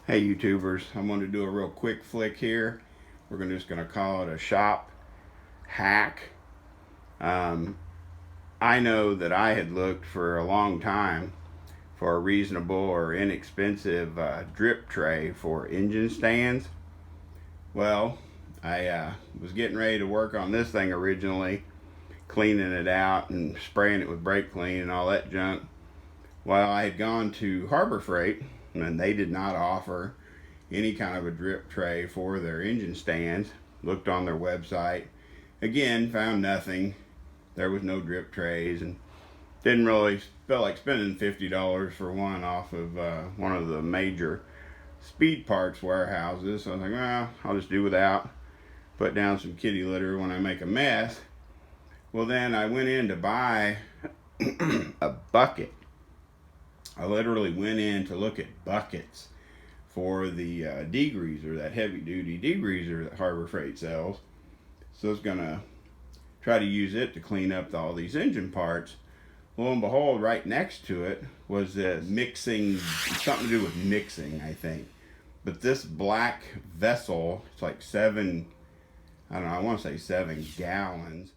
Hey YouTubers, I'm going to do a real quick flick here. We're just going to call it a shop hack. I know that I had looked for a long time for a reasonable or inexpensive drip tray for engine stands. Well, I was getting ready to work on this thing originally, cleaning it out and spraying it with brake clean and all that junk. Well, I had gone to Harbor Freight and they did not offer any kind of a drip tray for their engine stands. Looked on their website, again found nothing. There was no drip trays, and didn't really feel like spending $50 for one off of one of the major speed parts warehouses. So I was like, well, I'll just do without. Put down some kitty litter when I make a mess. Well, then I went in to buy a bucket. I literally went in to look at buckets for the degreaser, that heavy duty degreaser that Harbor Freight sells. So I was gonna try to use it to clean up all these engine parts. Lo and behold, right next to it was this mixing, something to do with mixing, I think. But this black vessel, it's like I want to say 7 gallons.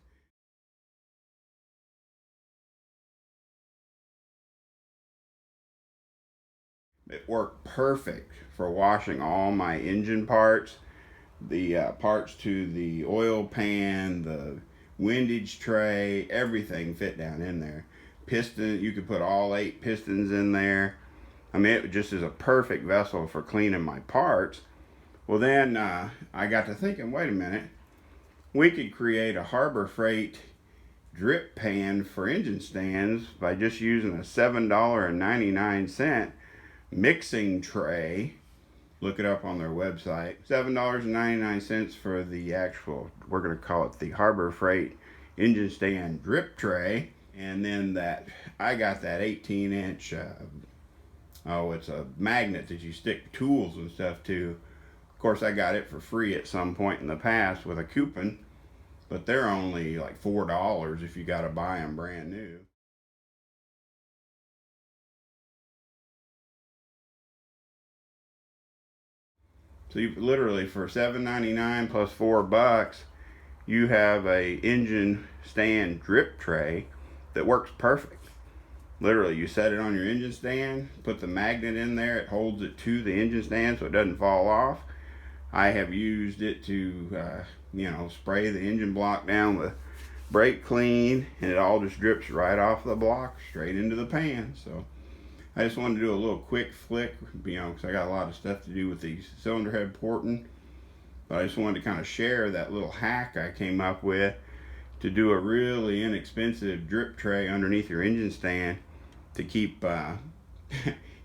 It worked perfect for washing all my engine parts, the parts to the oil pan, the windage tray, everything fit down in there. Piston, you could put all 8 pistons in there. I mean, it just is a perfect vessel for cleaning my parts. Well, then I got to thinking, wait a minute, we could create a Harbor Freight drip pan for engine stands by just using a $7.99 mixing tray. Look it up on their website. $7.99 for the actual, we're going to call it the Harbor Freight engine stand drip tray. And then I got that 18-inch, it's a magnet that you stick tools and stuff to. Of course, I got it for free at some point in the past with a coupon, but they're only like $4 if you got to buy them brand new. So you literally, for $7.99 plus $4, you have a engine stand drip tray that works perfect. Literally, you set it on your engine stand, put the magnet in there, it holds it to the engine stand so it doesn't fall off. I have used it to, spray the engine block down with brake clean, and it all just drips right off the block straight into the pan. So I just wanted to do a little quick flick, because I got a lot of stuff to do with the cylinder head porting. But I just wanted to kind of share that little hack I came up with to do a really inexpensive drip tray underneath your engine stand to keep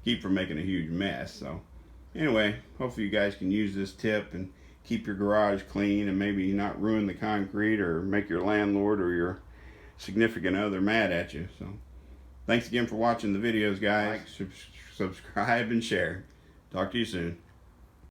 keep from making a huge mess. So anyway, hopefully you guys can use this tip and keep your garage clean and maybe not ruin the concrete or make your landlord or your significant other mad at you. So thanks again for watching the videos, guys. Like, subscribe, and share. Talk to you soon.